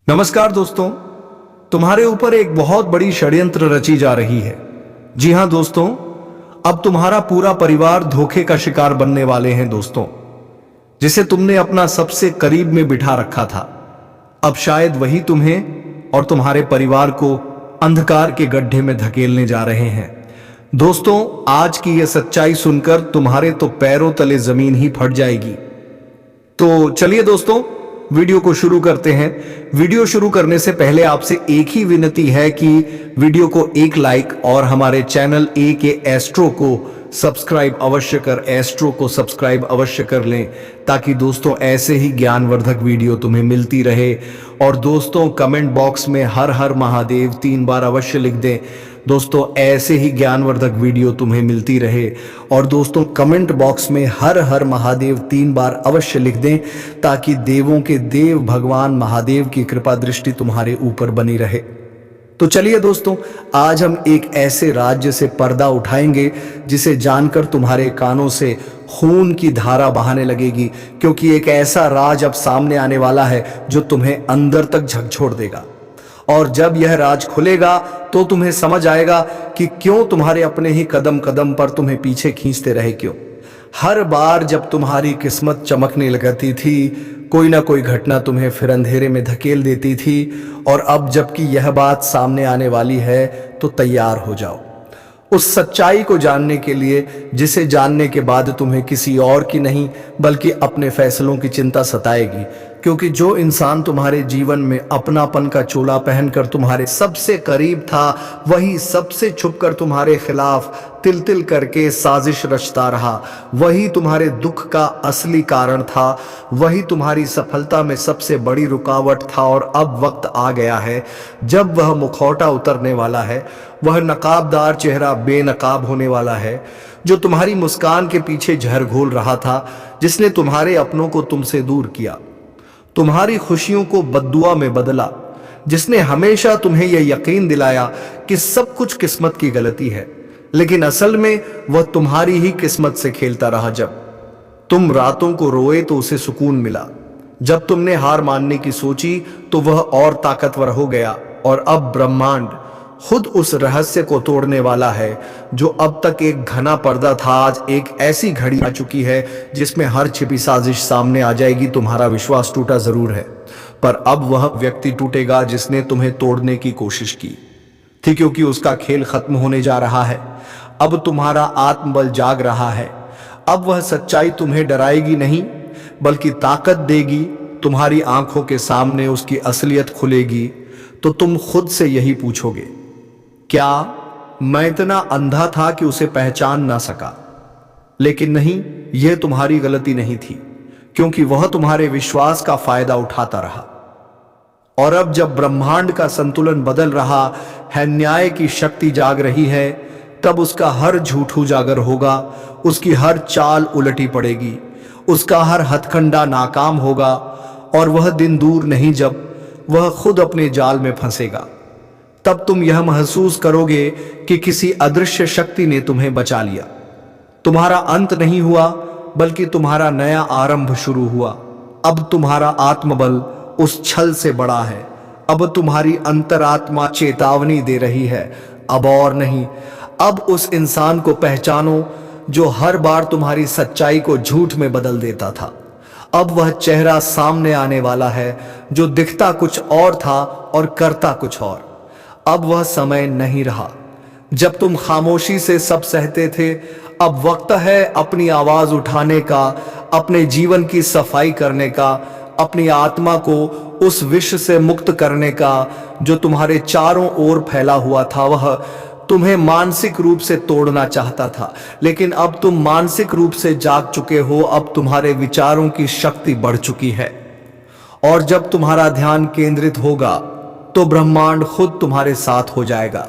नमस्कार दोस्तों, तुम्हारे ऊपर एक बहुत बड़ी षड्यंत्र रची जा रही है। जी हां दोस्तों, अब तुम्हारा पूरा परिवार धोखे का शिकार बनने वाले हैं दोस्तों। जिसे तुमने अपना सबसे करीब में बिठा रखा था, अब शायद वही तुम्हें और तुम्हारे परिवार को अंधकार के गड्ढे में धकेलने जा रहे हैं। दोस्तों, आज की यह सच्चाई सुनकर तुम्हारे तो पैरों तले जमीन ही फट जाएगी। तो चलिए दोस्तों, वीडियो को शुरू करते हैं। वीडियो शुरू करने से पहले आपसे एक ही विनती है कि वीडियो को एक लाइक और हमारे चैनल ए के एस्ट्रो को सब्सक्राइब अवश्य कर लें, ताकि दोस्तों ऐसे ही ज्ञानवर्धक वीडियो तुम्हें मिलती रहे। और दोस्तों, कमेंट बॉक्स में हर हर महादेव 3 बार अवश्य लिख दें दोस्तों, ऐसे ही ज्ञानवर्धक वीडियो तुम्हें मिलती रहे। और दोस्तों, कमेंट बॉक्स में हर हर महादेव 3 बार अवश्य लिख दें, ताकि देवों के देव भगवान महादेव की कृपा दृष्टि तुम्हारे ऊपर बनी रहे। तो चलिए दोस्तों, आज हम एक ऐसे राज्य से पर्दा उठाएंगे जिसे जानकर तुम्हारे कानों से खून की धारा बहाने लगेगी, क्योंकि एक ऐसा राज अब सामने आने वाला है जो तुम्हें अंदर तक झकझोर देगा। और जब यह राज खुलेगा तो तुम्हें समझ आएगा कि क्यों तुम्हारे अपने ही कदम कदम पर तुम्हें पीछे खींचते रहे। क्यों हर बार जब तुम्हारी किस्मत चमकने लगती थी, कोई ना कोई घटना तुम्हें फिर अंधेरे में धकेल देती थी। और अब जबकि यह बात सामने आने वाली है, तो तैयार हो जाओ उस सच्चाई को जानने के लिए, जिसे जानने के बाद तुम्हें किसी और की नहीं बल्कि अपने फैसलों की चिंता सताएगी। क्योंकि जो इंसान तुम्हारे जीवन में अपनापन का चोला पहनकर तुम्हारे सबसे करीब था, वही सबसे छुपकर तुम्हारे खिलाफ तिल तिल करके साजिश रचता रहा। वही तुम्हारे दुख का असली कारण था, वही तुम्हारी सफलता में सबसे बड़ी रुकावट था। और अब वक्त आ गया है जब वह मुखौटा उतरने वाला है, वह नकाबदार चेहरा बेनकाब होने वाला है, जो तुम्हारी मुस्कान के पीछे जहर घोल रहा था, जिसने तुम्हारे अपनों को तुमसे दूर किया, तुम्हारी खुशियों को बद्दुआ में बदला, जिसने हमेशा तुम्हें यह यकीन दिलाया कि सब कुछ किस्मत की गलती है, लेकिन असल में वह तुम्हारी ही किस्मत से खेलता रहा। जब तुम रातों को रोए तो उसे सुकून मिला, जब तुमने हार मानने की सोची तो वह और ताकतवर हो गया। और अब ब्रह्मांड खुद उस रहस्य को तोड़ने वाला है जो अब तक एक घना पर्दा था। आज एक ऐसी घड़ी आ चुकी है जिसमें हर छिपी साजिश सामने आ जाएगी। तुम्हारा विश्वास टूटा जरूर है, पर अब वह व्यक्ति टूटेगा जिसने तुम्हें तोड़ने की कोशिश की थी, क्योंकि उसका खेल खत्म होने जा रहा है। अब तुम्हारा आत्मबल जाग रहा है। अब वह सच्चाई तुम्हें डराएगी नहीं बल्कि ताकत देगी। तुम्हारी आंखों के सामने उसकी असलियत खुलेगी तो तुम खुद से यही पूछोगे, क्या मैं इतना अंधा था कि उसे पहचान ना सका? लेकिन नहीं, यह तुम्हारी गलती नहीं थी, क्योंकि वह तुम्हारे विश्वास का फायदा उठाता रहा। और अब जब ब्रह्मांड का संतुलन बदल रहा है, न्याय की शक्ति जाग रही है, तब उसका हर झूठ उजागर होगा, उसकी हर चाल उलटी पड़ेगी, उसका हर हथकंडा नाकाम होगा। और वह दिन दूर नहीं जब वह खुद अपने जाल में फंसेगा। तब तुम यह महसूस करोगे कि किसी अदृश्य शक्ति ने तुम्हें बचा लिया। तुम्हारा अंत नहीं हुआ बल्कि तुम्हारा नया आरंभ शुरू हुआ। अब तुम्हारा आत्मबल उस छल से बड़ा है। अब तुम्हारी अंतरात्मा चेतावनी दे रही है, अब और नहीं। अब उस इंसान को पहचानो जो हर बार तुम्हारी सच्चाई को झूठ में बदल देता था। अब वह चेहरा सामने आने वाला है जो दिखता कुछ और था और करता कुछ और। अब वह समय नहीं रहा जब तुम खामोशी से सब सहते थे। अब वक्त है अपनी आवाज उठाने का, अपने जीवन की सफाई करने का, अपनी आत्मा को उस विष से मुक्त करने का जो तुम्हारे चारों ओर फैला हुआ था। वह तुम्हें मानसिक रूप से तोड़ना चाहता था, लेकिन अब तुम मानसिक रूप से जाग चुके हो। अब तुम्हारे विचारों की शक्ति बढ़ चुकी है, और जब तुम्हारा ध्यान केंद्रित होगा तो ब्रह्मांड खुद तुम्हारे साथ हो जाएगा।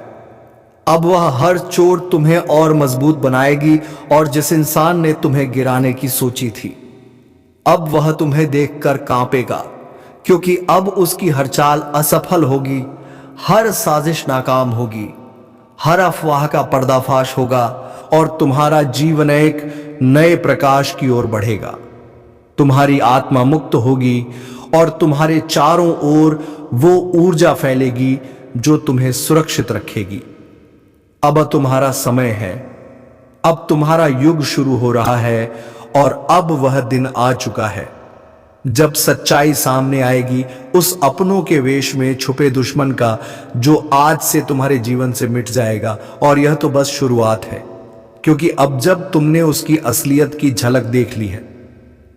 अब वह हर चोट तुम्हें और मजबूत बनाएगी, और जिस इंसान ने तुम्हें गिराने की सोची थी, अब वह तुम्हें देखकर कांपेगा, क्योंकि अब उसकी हर चाल असफल होगी, हर साजिश नाकाम होगी, हर अफवाह का पर्दाफाश होगा, और तुम्हारा जीवन एक नए प्रकाश की ओर बढ़ेगा। तुम्हारी आत्मा मुक्त होगी और तुम्हारे चारों ओर वो ऊर्जा फैलेगी जो तुम्हें सुरक्षित रखेगी। अब तुम्हारा समय है, अब तुम्हारा युग शुरू हो रहा है और अब वह दिन आ चुका है जब सच्चाई सामने आएगी उस अपनों के वेश में छुपे दुश्मन का, जो आज से तुम्हारे जीवन से मिट जाएगा। और यह तो बस शुरुआत है, क्योंकि अब जब तुमने उसकी असलियत की झलक देख ली है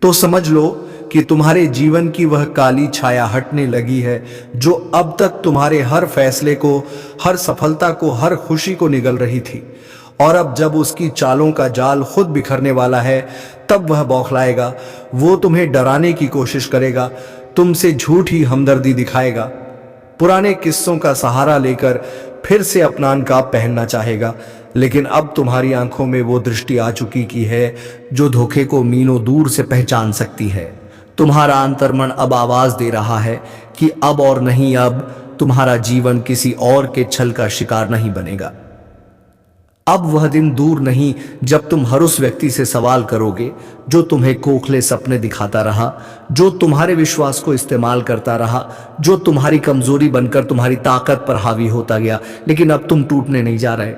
तो समझ लो कि तुम्हारे जीवन की वह काली छाया हटने लगी है, जो अब तक तुम्हारे हर फैसले को, हर सफलता को, हर खुशी को निगल रही थी। और अब जब उसकी चालों का जाल खुद बिखरने वाला है, तब वह बौखलाएगा, वो तुम्हें डराने की कोशिश करेगा, तुमसे झूठी हमदर्दी दिखाएगा, पुराने किस्सों का सहारा लेकर फिर से अपना नकाब पहनना चाहेगा। लेकिन अब तुम्हारी आंखों में वो दृष्टि आ चुकी की है जो धोखे को मीलों दूर से पहचान सकती है। तुम्हारा अंतर्मन अब आवाज दे रहा है कि अब और नहीं, अब तुम्हारा जीवन किसी और के छल का शिकार नहीं बनेगा। अब वह दिन दूर नहीं जब तुम हर उस व्यक्ति से सवाल करोगे जो तुम्हें खोखले सपने दिखाता रहा, जो तुम्हारे विश्वास को इस्तेमाल करता रहा, जो तुम्हारी कमजोरी बनकर तुम्हारी ताकत पर हावी होता गया। लेकिन अब तुम टूटने नहीं जा रहे,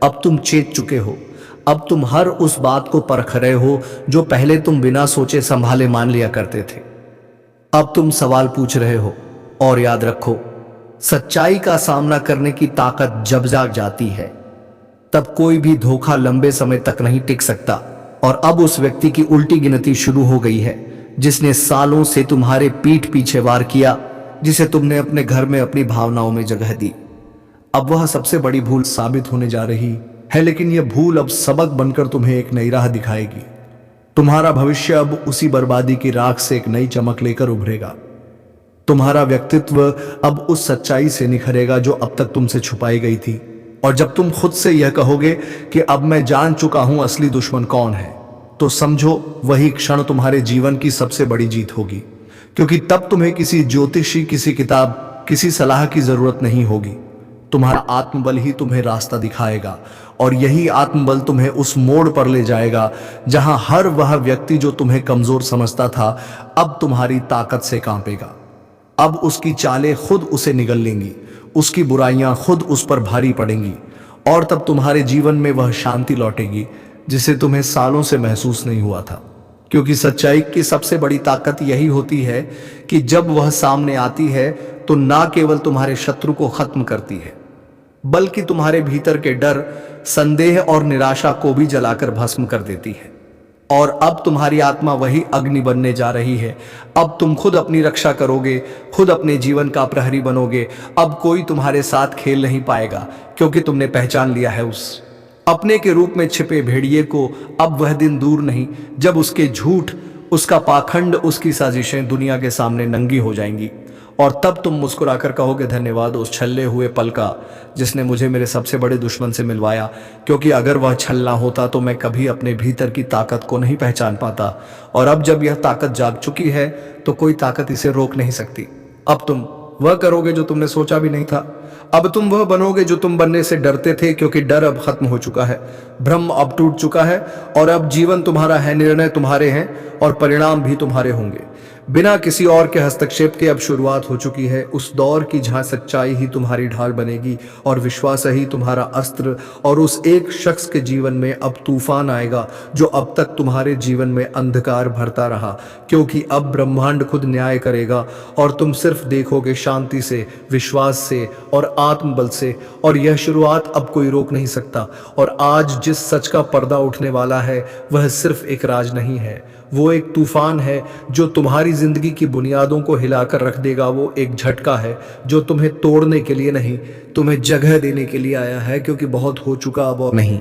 अब तुम चेत चुके हो। अब तुम हर उस बात को परख रहे हो जो पहले तुम बिना सोचे संभाले मान लिया करते थे। अब तुम सवाल पूछ रहे हो। और याद रखो, सच्चाई का सामना करने की ताकत जब जाग जाती है, तब कोई भी धोखा लंबे समय तक नहीं टिक सकता। और अब उस व्यक्ति की उल्टी गिनती शुरू हो गई है जिसने सालों से तुम्हारे पीठ पीछे वार किया, जिसे तुमने अपने घर में अपनी भावनाओं में जगह दी। अब वह सबसे बड़ी भूल साबित होने जा रही है, लेकिन यह भूल अब सबक बनकर तुम्हें एक नई राह दिखाएगी। तुम्हारा भविष्य अब उसी बर्बादी की राख से एक नई चमक लेकर उभरेगा। तुम्हारा व्यक्तित्व अब उस सच्चाई से निखरेगा जो अब तक तुमसे छुपाई गई थी। और जब तुम खुद से यह कहोगे कि अब मैं जान चुका हूं असली दुश्मन कौन है, तो समझो वही क्षण तुम्हारे जीवन की सबसे बड़ी जीत होगी। क्योंकि तब तुम्हें किसी ज्योतिषी, किसी किताब, किसी सलाह की जरूरत नहीं होगी। तुम्हारा आत्मबल ही तुम्हें रास्ता दिखाएगा, और यही आत्मबल तुम्हें उस मोड़ पर ले जाएगा जहां हर वह व्यक्ति जो तुम्हें कमजोर समझता था, अब तुम्हारी ताकत से कांपेगा। अब उसकी चालें खुद उसे निगल लेंगी, उसकी बुराइयां खुद उस पर भारी पड़ेंगी, और तब तुम्हारे जीवन में वह शांति लौटेगी जिसे तुम्हें सालों से महसूस नहीं हुआ था। क्योंकि सच्चाई की सबसे बड़ी ताकत यही होती है कि जब वह सामने आती है तो ना केवल तुम्हारे शत्रु को खत्म करती है, बल्कि तुम्हारे भीतर के डर, संदेह और निराशा को भी जलाकर भस्म कर देती है। और अब तुम्हारी आत्मा वही अग्नि बनने जा रही है। अब तुम खुद अपनी रक्षा करोगे, खुद अपने जीवन का प्रहरी बनोगे। अब कोई तुम्हारे साथ खेल नहीं पाएगा, क्योंकि तुमने पहचान लिया है उस अपने के रूप में छिपे भेड़िए को। अब वह दिन दूर नहीं जब उसके झूठ, उसका पाखंड, उसकी साजिशें दुनिया के सामने नंगी हो जाएंगी। और तब तुम मुस्कुराकर कहोगे, धन्यवाद उस छल्ले हुए पल का जिसने मुझे मेरे सबसे बड़े दुश्मन से मिलवाया। क्योंकि अगर वह छलना होता तो मैं कभी अपने भीतर की ताकत को नहीं पहचान पाता। और अब जब यह ताकत जाग चुकी है तो कोई ताकत इसे रोक नहीं सकती। अब तुम वह करोगे जो तुमने सोचा भी नहीं था। अब तुम वह बनोगे जो तुम बनने से डरते थे, क्योंकि डर अब खत्म हो चुका है, भ्रम अब टूट चुका है, और अब जीवन तुम्हारा है, निर्णय तुम्हारे हैं, और परिणाम भी तुम्हारे होंगे। बिना किसी और के हस्तक्षेप के अब शुरुआत हो चुकी है उस दौर की जहां सच्चाई ही तुम्हारी ढाल बनेगी और विश्वास ही तुम्हारा अस्त्र। और उस एक शख्स के जीवन में अब तूफान आएगा जो अब तक तुम्हारे जीवन में अंधकार भरता रहा, क्योंकि अब ब्रह्मांड खुद न्याय करेगा और तुम सिर्फ देखोगे शांति से, विश्वास से और आत्मबल से। और यह शुरुआत अब कोई रोक नहीं सकता। और आज जिस सच का पर्दा उठने वाला है वह सिर्फ एक राज नहीं है, वो एक तूफान है जो तुम्हारी जिंदगी की बुनियादों को हिलाकर रख देगा। वो एक झटका है जो तुम्हें तोड़ने के लिए नहीं, तुम्हें जगह देने के लिए आया है, क्योंकि बहुत हो चुका अब और नहीं।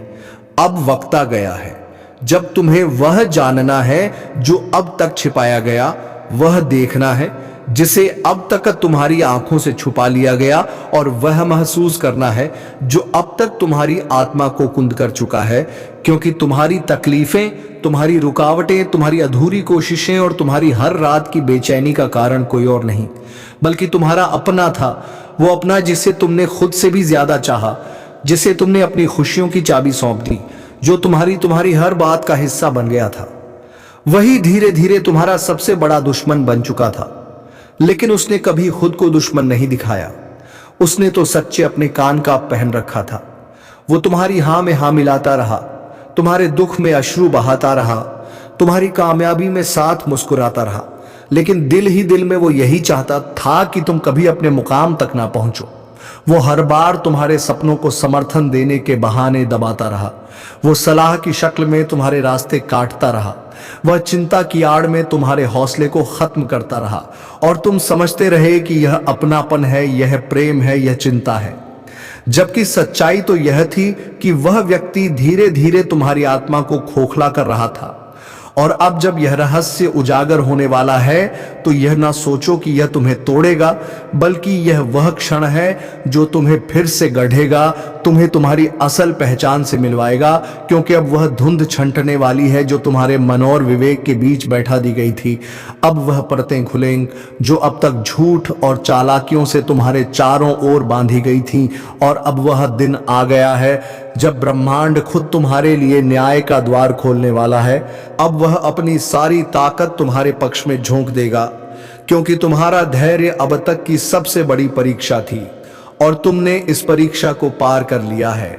अब वक्त आ गया है जब तुम्हें वह जानना है जो अब तक छिपाया गया, वह देखना है जिसे अब तक तुम्हारी आंखों से छुपा लिया गया, और वह महसूस करना है जो अब तक तुम्हारी आत्मा को कुंद कर चुका है। क्योंकि तुम्हारी तकलीफें, तुम्हारी रुकावटें, तुम्हारी अधूरी कोशिशें और तुम्हारी हर रात की बेचैनी का कारण कोई और नहीं बल्कि तुम्हारा अपना था। वो अपना जिसे तुमने खुद से भी ज्यादा चाहा, जिसे तुमने अपनी खुशियों की चाबी सौंप दी, जो तुम्हारी हर बात का हिस्सा बन गया था। वही धीरे धीरे तुम्हारा सबसे बड़ा दुश्मन बन चुका था। लेकिन उसने कभी खुद को दुश्मन नहीं दिखाया। उसने तो सच्चे अपने कान का पहन रखा था। वो तुम्हारी हां में हां मिलाता रहा, तुम्हारे दुख में अश्रु बहाता रहा, तुम्हारी कामयाबी में साथ मुस्कुराता रहा, लेकिन दिल ही दिल में वो यही चाहता था कि तुम कभी अपने मुकाम तक ना पहुंचो। वो हर बार तुम्हारे सपनों को समर्थन देने के बहाने दबाता रहा। वो सलाह की शक्ल में तुम्हारे रास्ते काटता रहा। वह चिंता की आड़ में तुम्हारे हौसले को खत्म करता रहा और तुम समझते रहे कि यह अपनापन है, यह प्रेम है, यह चिंता है। जबकि सच्चाई तो यह थी कि वह व्यक्ति धीरे धीरे तुम्हारी आत्मा को खोखला कर रहा था। और अब जब यह रहस्य उजागर होने वाला है तो यह ना सोचो कि यह तुम्हें तोड़ेगा, बल्कि यह वह क्षण है जो तुम्हें फिर से गढ़ेगा, तुम्हें तुम्हारी असल पहचान से मिलवाएगा। क्योंकि अब वह धुंध छंटने वाली है जो तुम्हारे मन और विवेक के बीच बैठा दी गई थी। अब वह परतें खुलेंगी जो अब तक झूठ और चालाकियों से तुम्हारे चारों ओर बांधी गई थी। और अब वह दिन आ गया है जब ब्रह्मांड खुद तुम्हारे लिए न्याय का द्वार खोलने वाला है। अब वह अपनी सारी ताकत तुम्हारे पक्ष में झोंक देगा, क्योंकि तुम्हारा धैर्य अब तक की सबसे बड़ी परीक्षा थी और तुमने इस परीक्षा को पार कर लिया है।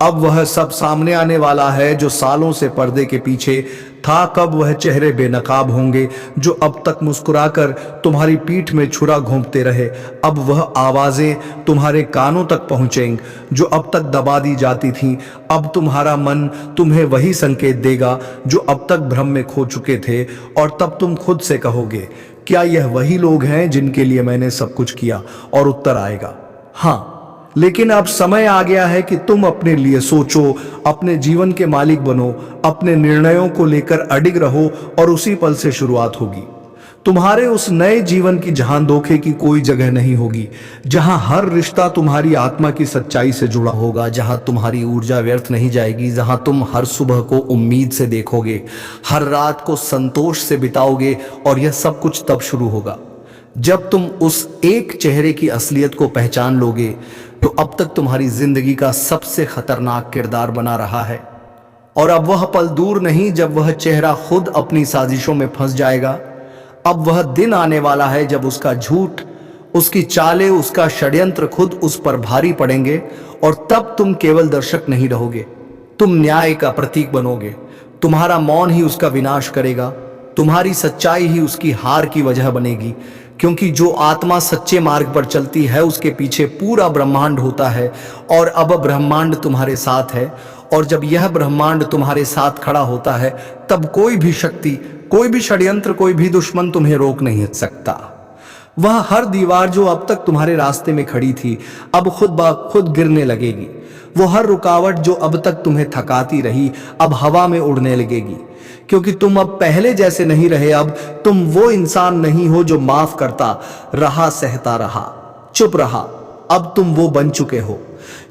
अब वह सब सामने आने वाला है जो सालों से पर्दे के पीछे था। कब वह चेहरे बेनकाब होंगे जो अब तक मुस्कुराकर तुम्हारी पीठ में छुरा घोंपते रहे। अब वह आवाजें तुम्हारे कानों तक पहुंचेंगी जो अब तक दबा दी जाती थीं। अब तुम्हारा मन तुम्हें वही संकेत देगा जो अब तक भ्रम में खो चुके थे। और तब तुम खुद से कहोगे, क्या यह वही लोग हैं जिनके लिए मैंने सब कुछ किया? और उत्तर आएगा, हाँ। लेकिन अब समय आ गया है कि तुम अपने लिए सोचो, अपने जीवन के मालिक बनो, अपने निर्णयों को लेकर अडिग रहो और उसी पल से शुरुआत होगी तुम्हारे उस नए जीवन की जहां धोखे की कोई जगह नहीं होगी, जहां हर रिश्ता तुम्हारी आत्मा की सच्चाई से जुड़ा होगा, जहां तुम्हारी ऊर्जा व्यर्थ नहीं जाएगी, जहां तुम हर सुबह को उम्मीद से देखोगे, हर रात को संतोष से बिताओगे। और यह सब कुछ तब शुरू होगा जब तुम उस एक चेहरे की असलियत को पहचान लोगे तो अब तक तुम्हारी जिंदगी का सबसे खतरनाक किरदार बना रहा है। और अब वह पल दूर नहीं जब वह चेहरा खुद अपनी साजिशों में फंस जाएगा। अब वह दिन आने वाला है जब उसका झूठ, उसकी चालें, उसका षड्यंत्र खुद उस पर भारी पड़ेंगे। और तब तुम केवल दर्शक नहीं रहोगे, तुम न्याय का प्रतीक बनोगे। तुम्हारा मौन ही उसका विनाश करेगा, तुम्हारी सच्चाई ही उसकी हार की वजह बनेगी। क्योंकि जो आत्मा सच्चे मार्ग पर चलती है उसके पीछे पूरा ब्रह्मांड होता है। और अब ब्रह्मांड तुम्हारे साथ है। और जब यह ब्रह्मांड तुम्हारे साथ खड़ा होता है तब कोई भी शक्ति, कोई भी षड्यंत्र, कोई भी दुश्मन तुम्हें रोक नहीं सकता। वह हर दीवार जो अब तक तुम्हारे रास्ते में खड़ी थी अब खुद ब खुद गिरने लगेगी। वो हर रुकावट जो अब तक तुम्हें थकाती रही अब हवा में उड़ने लगेगी। क्योंकि तुम अब पहले जैसे नहीं रहे। अब तुम वो इंसान नहीं हो जो माफ करता रहा, सहता रहा, चुप रहा। अब तुम वो बन चुके हो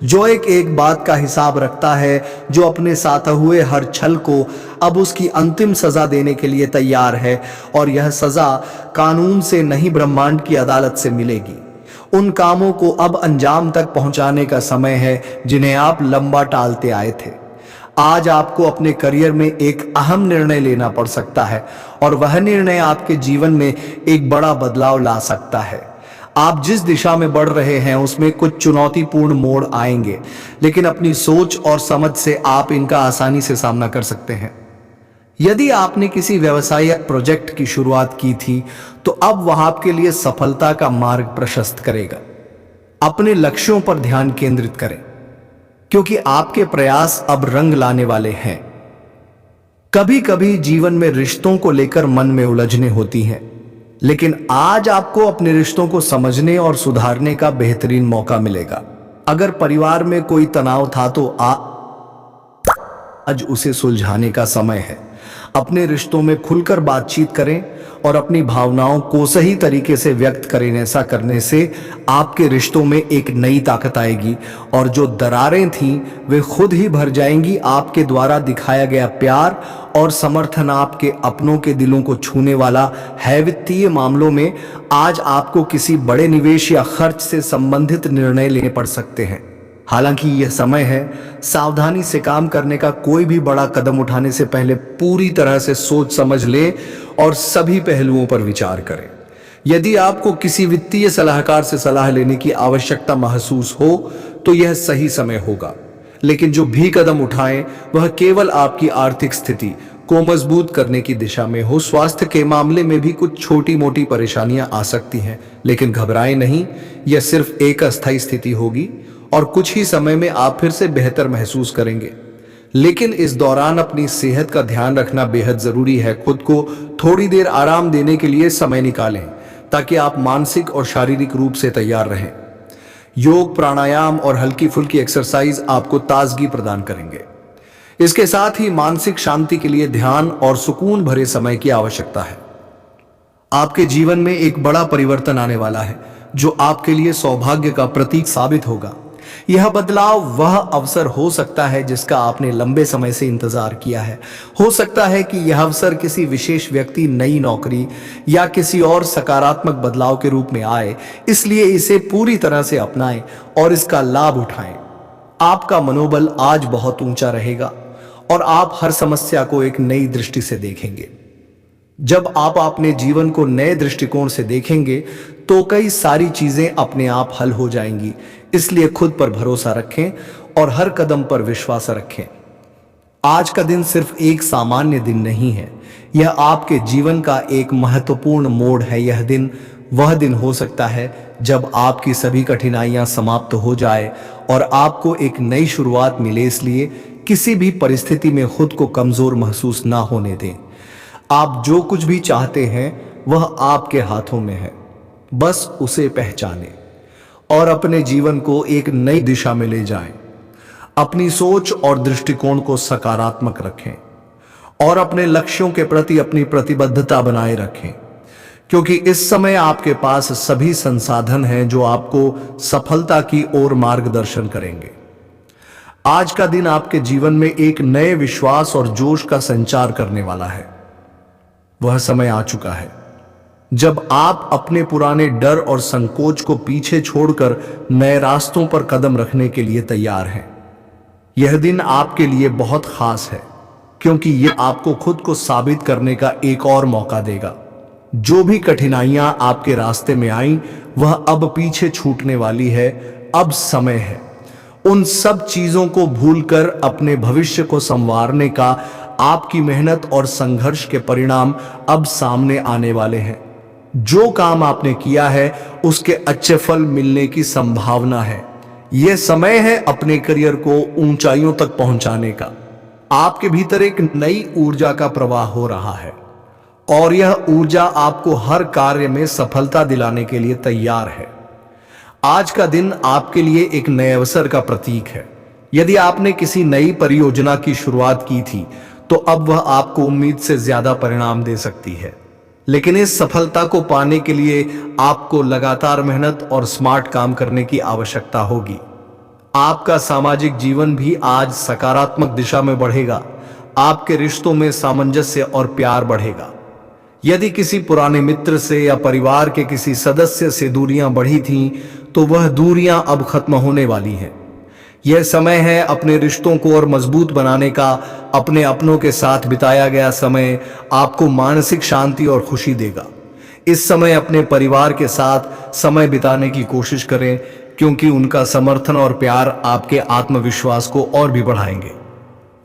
जो एक बात का हिसाब रखता है, जो अपने साथ हुए हर छल को अब उसकी अंतिम सजा देने के लिए तैयार है। और यह सजा कानून से नहीं, ब्रह्मांड की अदालत से मिलेगी। उन कामों को अब अंजाम तक पहुंचाने का समय है जिन्हें आप लंबा टालते आए थे। आज आपको अपने करियर में एक अहम निर्णय लेना पड़ सकता है और वह निर्णय आपके जीवन में एक बड़ा बदलाव ला सकता है। आप जिस दिशा में बढ़ रहे हैं उसमें कुछ चुनौतीपूर्ण मोड़ आएंगे, लेकिन अपनी सोच और समझ से आप इनका आसानी से सामना कर सकते हैं। यदि आपने किसी व्यवसायिक प्रोजेक्ट की शुरुआत की थी तो अब वह आपके लिए सफलता का मार्ग प्रशस्त करेगा। अपने लक्ष्यों पर ध्यान केंद्रित करें, क्योंकि आपके प्रयास अब रंग लाने वाले हैं। कभी कभी जीवन में रिश्तों को लेकर मन में उलझने होती हैं, लेकिन आज आपको अपने रिश्तों को समझने और सुधारने का बेहतरीन मौका मिलेगा। अगर परिवार में कोई तनाव था तो आज उसे सुलझाने का समय है। अपने रिश्तों में खुलकर बातचीत करें और अपनी भावनाओं को सही तरीके से व्यक्त करें। ऐसा करने से आपके रिश्तों में एक नई ताकत आएगी और जो दरारें थीं वे खुद ही भर जाएंगी। आपके द्वारा दिखाया गया प्यार और समर्थन आपके अपनों के दिलों को छूने वाला है। वित्तीय मामलों में आज आपको किसी बड़े निवेश या खर्च से संबंधित निर्णय लेने पड़ सकते हैं। हालांकि यह समय है सावधानी से काम करने का। कोई भी बड़ा कदम उठाने से पहले पूरी तरह से सोच समझ ले और सभी पहलुओं पर विचार करें। यदि आपको किसी वित्तीय सलाहकार से सलाह लेने की आवश्यकता महसूस हो तो यह सही समय होगा, लेकिन जो भी कदम उठाएं वह केवल आपकी आर्थिक स्थिति को मजबूत करने की दिशा में हो। स्वास्थ्य के मामले में भी कुछ छोटी मोटी परेशानियां आ सकती हैं, लेकिन घबराएं नहीं, यह सिर्फ एक अस्थायी स्थिति होगी और कुछ ही समय में आप फिर से बेहतर महसूस करेंगे। लेकिन इस दौरान अपनी सेहत का ध्यान रखना बेहद जरूरी है। खुद को थोड़ी देर आराम देने के लिए समय निकालें ताकि आप मानसिक और शारीरिक रूप से तैयार रहें। योग, प्राणायाम और हल्की फुल्की एक्सरसाइज आपको ताजगी प्रदान करेंगे। इसके साथ ही मानसिक शांति के लिए ध्यान और सुकून भरे समय की आवश्यकता है। आपके जीवन में एक बड़ा परिवर्तन आने वाला है जो आपके लिए सौभाग्य का प्रतीक साबित होगा। यह बदलाव वह अवसर हो सकता है जिसका आपने लंबे समय से इंतजार किया है। हो सकता है कि यह अवसर किसी विशेष व्यक्ति, नई नौकरी या किसी और सकारात्मक बदलाव के रूप में आए, इसलिए इसे पूरी तरह से अपनाएं और इसका लाभ उठाएं। आपका मनोबल आज बहुत ऊंचा रहेगा और आप हर समस्या को एक नई दृष्टि से देखेंगे। जब आप अपने जीवन को नए दृष्टिकोण से देखेंगे तो कई सारी चीजें अपने आप हल हो जाएंगी। इसलिए खुद पर भरोसा रखें और हर कदम पर विश्वास रखें। आज का दिन सिर्फ एक सामान्य दिन नहीं है, यह आपके जीवन का एक महत्वपूर्ण मोड़ है। यह दिन वह दिन हो सकता है जब आपकी सभी कठिनाइयां समाप्त हो जाए और आपको एक नई शुरुआत मिले। इसलिए किसी भी परिस्थिति में खुद को कमजोर महसूस ना होने दें। आप जो कुछ भी चाहते हैं वह आपके हाथों में है, बस उसे पहचानें और अपने जीवन को एक नई दिशा में ले जाएं। अपनी सोच और दृष्टिकोण को सकारात्मक रखें और अपने लक्ष्यों के प्रति अपनी प्रतिबद्धता बनाए रखें, क्योंकि इस समय आपके पास सभी संसाधन हैं जो आपको सफलता की ओर मार्गदर्शन करेंगे। आज का दिन आपके जीवन में एक नए विश्वास और जोश का संचार करने वाला है। वह समय आ चुका है जब आप अपने पुराने डर और संकोच को पीछे छोड़कर नए रास्तों पर कदम रखने के लिए तैयार हैं। यह दिन आपके लिए बहुत खास है क्योंकि यह आपको खुद को साबित करने का एक और मौका देगा। जो भी कठिनाइयां आपके रास्ते में आई वह अब पीछे छूटने वाली है। अब समय है उन सब चीजों को भूलकर अपने भविष्य को संवारने का। आपकी मेहनत और संघर्ष के परिणाम अब सामने आने वाले हैं। जो काम आपने किया है उसके अच्छे फल मिलने की संभावना है। यह समय है अपने करियर को ऊंचाइयों तक पहुंचाने का। आपके भीतर एक नई ऊर्जा का प्रवाह हो रहा है और यह ऊर्जा आपको हर कार्य में सफलता दिलाने के लिए तैयार है। आज का दिन आपके लिए एक नए अवसर का प्रतीक है। यदि आपने किसी नई परियोजना की शुरुआत की थी तो अब वह आपको उम्मीद से ज्यादा परिणाम दे सकती है, लेकिन इस सफलता को पाने के लिए आपको लगातार मेहनत और स्मार्ट काम करने की आवश्यकता होगी। आपका सामाजिक जीवन भी आज सकारात्मक दिशा में बढ़ेगा। आपके रिश्तों में सामंजस्य और प्यार बढ़ेगा। यदि किसी पुराने मित्र से या परिवार के किसी सदस्य से दूरियां बढ़ी थीं, तो वह दूरियां अब खत्म होने वाली हैं। यह समय है अपने रिश्तों को और मजबूत बनाने का। अपने अपनों के साथ बिताया गया समय आपको मानसिक शांति और खुशी देगा। इस समय अपने परिवार के साथ समय बिताने की कोशिश करें, क्योंकि उनका समर्थन और प्यार आपके आत्मविश्वास को और भी बढ़ाएंगे।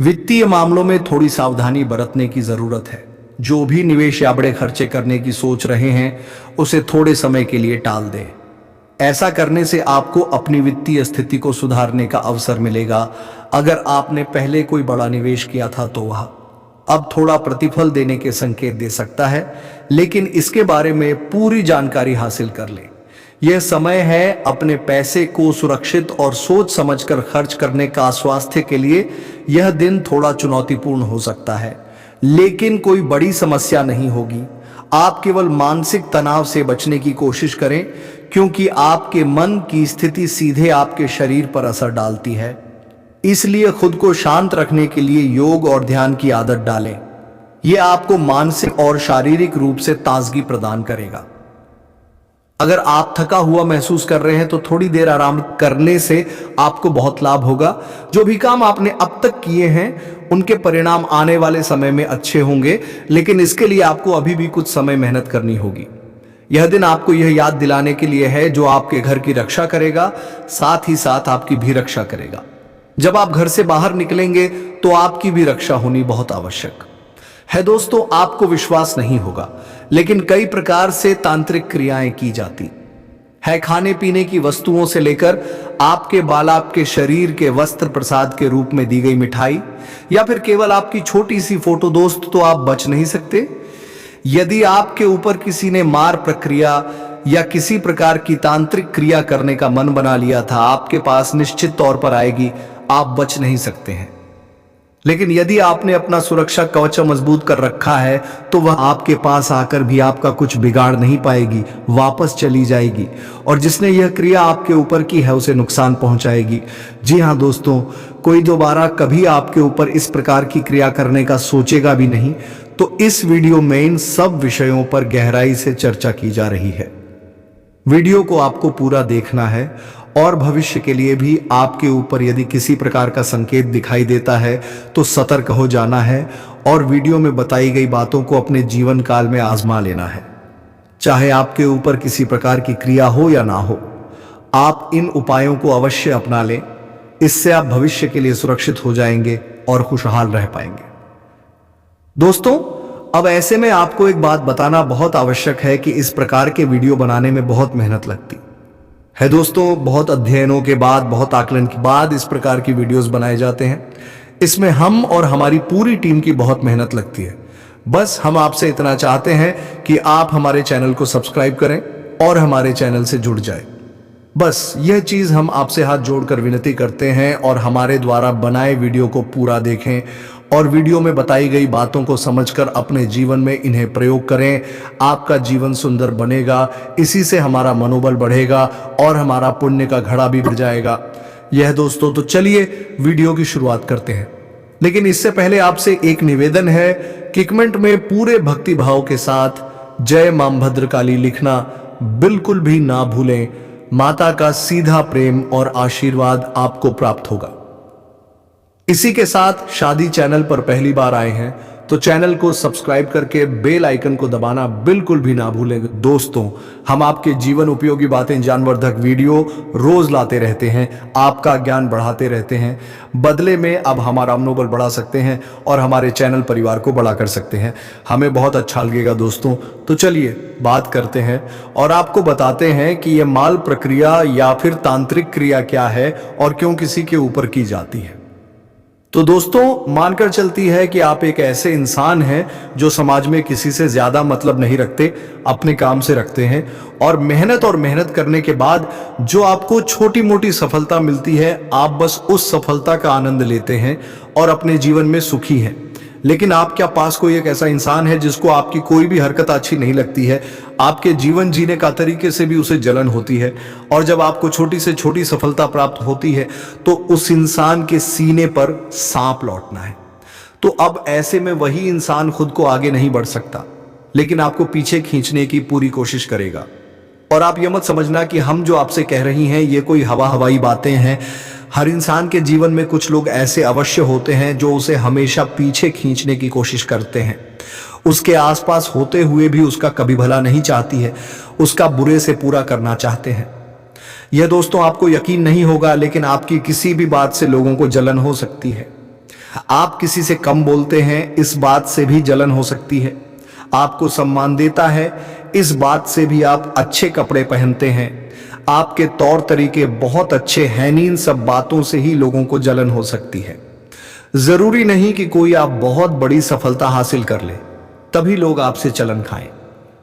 वित्तीय मामलों में थोड़ी सावधानी बरतने की जरूरत है। जो भी निवेश या बड़े खर्चे करने की सोच रहे हैं उसे थोड़े समय के लिए टाल दें। ऐसा करने से आपको अपनी वित्तीय स्थिति को सुधारने का अवसर मिलेगा। अगर आपने पहले कोई बड़ा निवेश किया था तो वह अब थोड़ा प्रतिफल देने के संकेत दे सकता है, लेकिन इसके बारे में पूरी जानकारी हासिल कर लें। यह समय है अपने पैसे को सुरक्षित और सोच समझकर खर्च करने का। स्वास्थ्य के लिए यह दिन थोड़ा चुनौतीपूर्ण हो सकता है, लेकिन कोई बड़ी समस्या नहीं होगी। आप केवल मानसिक तनाव से बचने की कोशिश करें, क्योंकि आपके मन की स्थिति सीधे आपके शरीर पर असर डालती है। इसलिए खुद को शांत रखने के लिए योग और ध्यान की आदत डालें। यह आपको मानसिक और शारीरिक रूप से ताजगी प्रदान करेगा। अगर आप थका हुआ महसूस कर रहे हैं तो थोड़ी देर आराम करने से आपको बहुत लाभ होगा। जो भी काम आपने अब तक किए हैं उनके परिणाम आने वाले समय में अच्छे होंगे, लेकिन इसके लिए आपको अभी भी कुछ समय मेहनत करनी होगी। यह दिन आपको यह याद दिलाने के लिए है, जो आपके घर की रक्षा करेगा, साथ ही साथ आपकी भी रक्षा करेगा। जब आप घर से बाहर निकलेंगे तो आपकी भी रक्षा होनी बहुत आवश्यक है। दोस्तों, आपको विश्वास नहीं होगा, लेकिन कई प्रकार से तांत्रिक क्रियाएं की जाती है। खाने पीने की वस्तुओं से लेकर आपके बाल, आपके शरीर के वस्त्र प्रसाद के रूप में दी गई मिठाई, या फिर केवल आपकी छोटी सी फोटो, दोस्त, तो आप बच नहीं सकते। यदि आपके ऊपर किसी ने मार प्रक्रिया या किसी प्रकार की तांत्रिक क्रिया करने का मन बना लिया था, आपके पास निश्चित तौर पर आएगी, आप बच नहीं सकते हैं। लेकिन यदि आपने अपना सुरक्षा कवच मजबूत कर रखा है, तो वह आपके पास आकर भी आपका कुछ बिगाड़ नहीं पाएगी, वापस चली जाएगी, और जिसने यह क्रिया आपके ऊपर की है उसे नुकसान पहुंचाएगी। जी हां दोस्तों, कोई दोबारा कभी आपके ऊपर इस प्रकार की क्रिया करने का सोचेगा भी नहीं। तो इस वीडियो में इन सब विषयों पर गहराई से चर्चा की जा रही है। वीडियो को आपको पूरा देखना है, और भविष्य के लिए भी आपके ऊपर यदि किसी प्रकार का संकेत दिखाई देता है तो सतर्क हो जाना है, और वीडियो में बताई गई बातों को अपने जीवन काल में आजमा लेना है। चाहे आपके ऊपर किसी प्रकार की क्रिया हो या ना हो, आप इन उपायों को अवश्य अपना लें। इससे आप भविष्य के लिए सुरक्षित हो जाएंगे और खुशहाल रह पाएंगे। दोस्तों, अब ऐसे में आपको एक बात बताना बहुत आवश्यक है कि इस प्रकार के वीडियो बनाने में बहुत मेहनत लगती है। दोस्तों, बहुत अध्ययनों के बाद, बहुत आकलन के बाद इस प्रकार की वीडियोस बनाए जाते हैं। इसमें हम और हमारी पूरी टीम की बहुत मेहनत लगती है। बस हम आपसे इतना चाहते हैं कि आप हमारे चैनल को सब्सक्राइब करें और हमारे चैनल से जुड़ जाए। बस यह चीज हम आपसे हाथ जोड़कर विनती करते हैं, और हमारे द्वारा बनाए वीडियो को पूरा देखें और वीडियो में बताई गई बातों को समझकर अपने जीवन में इन्हें प्रयोग करें। आपका जीवन सुंदर बनेगा, इसी से हमारा मनोबल बढ़ेगा और हमारा पुण्य का घड़ा भी भर जाएगा। यह दोस्तों, तो चलिए वीडियो की शुरुआत करते हैं। लेकिन इससे पहले आपसे एक निवेदन है कि कमेंट में पूरे भक्ति भाव के साथ जय मां भद्रकाली लिखना बिल्कुल भी ना भूलें। माता का सीधा प्रेम और आशीर्वाद आपको प्राप्त होगा। इसी के साथ शादी चैनल पर पहली बार आए हैं तो चैनल को सब्सक्राइब करके बेल आइकन को दबाना बिल्कुल भी ना भूलें। दोस्तों, हम आपके जीवन उपयोगी बातें, ज्ञानवर्धक वीडियो रोज लाते रहते हैं, आपका ज्ञान बढ़ाते रहते हैं। बदले में अब हमारा मनोबल बढ़ा सकते हैं और हमारे चैनल परिवार को बड़ा कर सकते हैं। हमें बहुत अच्छा लगेगा दोस्तों। तो चलिए बात करते हैं और आपको बताते हैं कि यह माल प्रक्रिया या फिर तांत्रिक क्रिया क्या है और क्यों किसी के ऊपर की जाती है। तो दोस्तों, मानकर चलती है कि आप एक ऐसे इंसान हैं जो समाज में किसी से ज्यादा मतलब नहीं रखते, अपने काम से रखते हैं, और मेहनत करने के बाद जो आपको छोटी मोटी सफलता मिलती है, आप बस उस सफलता का आनंद लेते हैं और अपने जीवन में सुखी हैं। लेकिन आप क्या पास कोई एक ऐसा इंसान है जिसको आपकी कोई भी हरकत अच्छी नहीं लगती है, आपके जीवन जीने का तरीके से भी उसे जलन होती है, और जब आपको छोटी से छोटी सफलता प्राप्त होती है तो उस इंसान के सीने पर सांप लौटना है। तो अब ऐसे में वही इंसान खुद को आगे नहीं बढ़ सकता, लेकिन आपको पीछे खींचने की पूरी कोशिश करेगा। और आप ये मत समझना कि हम जो आपसे कह रही हैं ये कोई हवाई बातें हैं। हर इंसान के जीवन में कुछ लोग ऐसे अवश्य होते हैं जो उसे हमेशा पीछे खींचने की कोशिश करते हैं, उसके आसपास होते हुए भी उसका कभी भला नहीं चाहती है, उसका बुरे से पूरा करना चाहते हैं। यह दोस्तों आपको यकीन नहीं होगा, लेकिन आपकी किसी भी बात से लोगों को जलन हो सकती है। आप किसी से कम बोलते हैं, इस बात से भी जलन हो सकती है। आपको सम्मान देता है, इस बात से भी आप अच्छे कपड़े पहनते हैं, आपके तौर तरीके बहुत अच्छे हैं, इन सब बातों से ही लोगों को जलन हो सकती है। जरूरी नहीं कि कोई आप बहुत बड़ी सफलता हासिल कर ले तभी लोग आपसे जलन खाएं।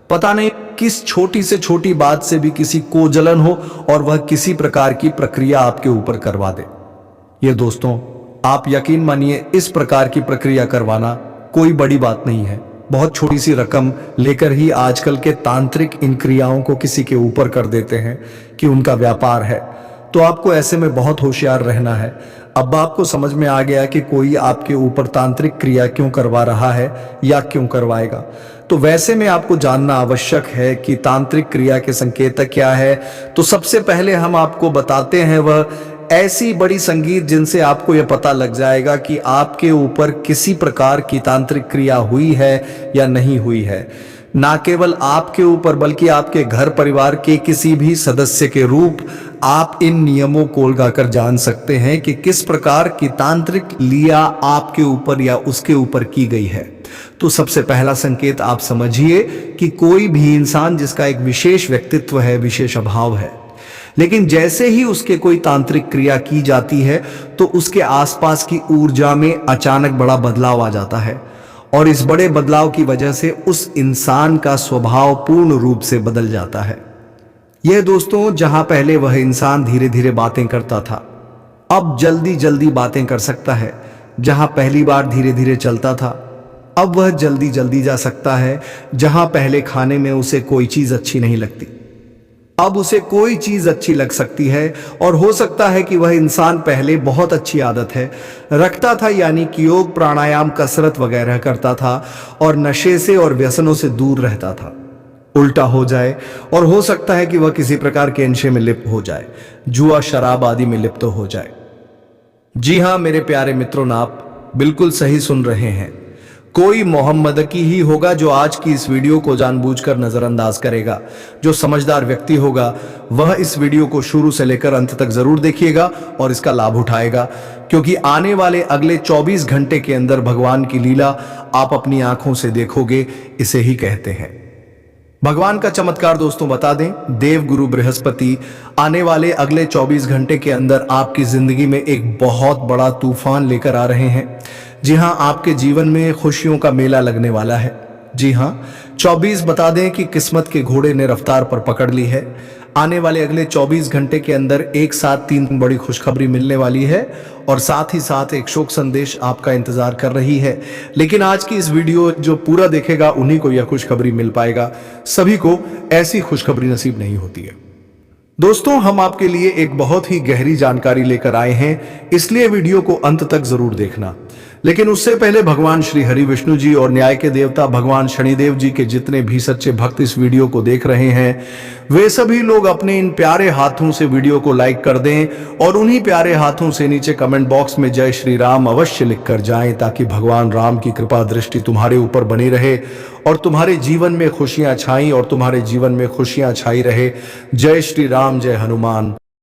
पता नहीं किस छोटी से छोटी बात से भी किसी को जलन हो और वह किसी प्रकार की प्रक्रिया आपके ऊपर करवा दे। ये दोस्तों, आप यकीन मानिए, इस प्रकार की प्रक्रिया करवाना कोई बड़ी बात नहीं है। बहुत छोटी सी रकम लेकर ही आजकल के तांत्रिक इन क्रियाओं को किसी के ऊपर कर देते हैं कि उनका व्यापार है। तो आपको ऐसे में बहुत होशियार रहना है। अब आपको समझ में आ गया कि कोई आपके ऊपर तांत्रिक क्रिया क्यों करवा रहा है या क्यों करवाएगा। तो वैसे में आपको जानना आवश्यक है कि तांत्रिक क्रिया के संकेतक क्या है। तो सबसे पहले हम आपको बताते हैं वह ऐसी बड़ी संगीत जिनसे आपको यह पता लग जाएगा कि आपके ऊपर किसी प्रकार की तांत्रिक क्रिया हुई है या नहीं हुई है। ना केवल आपके ऊपर बल्कि आपके घर परिवार के किसी भी सदस्य के रूप आप इन नियमों को लगाकर जान सकते हैं कि किस प्रकार की तांत्रिक लिया आपके ऊपर या उसके ऊपर की गई है। तो सबसे पहला संकेत आप समझिए कि कोई भी इंसान जिसका एक विशेष व्यक्तित्व है, विशेष अभाव है, लेकिन जैसे ही उसके कोई तांत्रिक क्रिया की जाती है तो उसके आसपास की ऊर्जा में अचानक बड़ा बदलाव आ जाता है और इस बड़े बदलाव की वजह से उस इंसान का स्वभाव पूर्ण रूप से बदल जाता है। यह दोस्तों, जहां पहले वह इंसान धीरे धीरे बातें करता था, अब जल्दी जल्दी बातें कर सकता है। जहां पहली बार धीरे धीरे चलता था, अब वह जल्दी जल्दी जा सकता है। जहां पहले खाने में उसे कोई चीज अच्छी नहीं लगती, अब उसे कोई चीज अच्छी लग सकती है। और हो सकता है कि वह इंसान पहले बहुत अच्छी आदत है रखता था, यानी कि योग, प्राणायाम, कसरत वगैरह करता था और नशे से और व्यसनों से दूर रहता था, उल्टा हो जाए। और हो सकता है कि वह किसी प्रकार के नशे में लिप्त हो जाए, जुआ, शराब आदि में लिप्त हो जाए। जी हां मेरे प्यारे मित्रों, आप बिल्कुल सही सुन रहे हैं। कोई मोहम्मद की ही होगा जो आज की इस वीडियो को जानबूझकर नजरअंदाज करेगा। जो समझदार व्यक्ति होगा वह इस वीडियो को शुरू से लेकर अंत तक जरूर देखिएगा और इसका लाभ उठाएगा, क्योंकि आने वाले अगले 24 घंटे के अंदर भगवान की लीला आप अपनी आंखों से देखोगे। इसे ही कहते हैं भगवान का चमत्कार। दोस्तों बता दें, देव गुरु बृहस्पति आने वाले अगले 24 घंटे के अंदर आपकी जिंदगी में एक बहुत बड़ा तूफान लेकर आ रहे हैं। जी हां, आपके जीवन में खुशियों का मेला लगने वाला है। जी हां, 24 बता दें कि किस्मत के घोड़े ने रफ्तार पर पकड़ ली है। आने वाले अगले 24 घंटे के अंदर एक साथ 3 बड़ी खुशखबरी मिलने वाली है और साथ ही साथ एक शोक संदेश आपका इंतजार कर रही है। लेकिन आज की इस वीडियो जो पूरा देखेगा उन्हीं को यह खुशखबरी मिल पाएगा, सभी को ऐसी खुशखबरी नसीब नहीं होती है। दोस्तों, हम आपके लिए एक बहुत ही गहरी जानकारी लेकर आए हैं, इसलिए वीडियो को अंत तक जरूर देखना। लेकिन उससे पहले भगवान श्री हरि विष्णु जी और न्याय के देवता भगवान शनिदेव जी के जितने भी सच्चे भक्त इस वीडियो को देख रहे हैं, वे सभी लोग अपने इन प्यारे हाथों से वीडियो को लाइक कर दें और उन्हीं प्यारे हाथों से नीचे कमेंट बॉक्स में जय श्री राम अवश्य लिख कर जाएं, ताकि भगवान राम की कृपा दृष्टि तुम्हारे ऊपर बनी रहे और तुम्हारे जीवन में खुशियां छाई और तुम्हारे जीवन में खुशियां छाई रहे। जय श्री राम, जय हनुमान,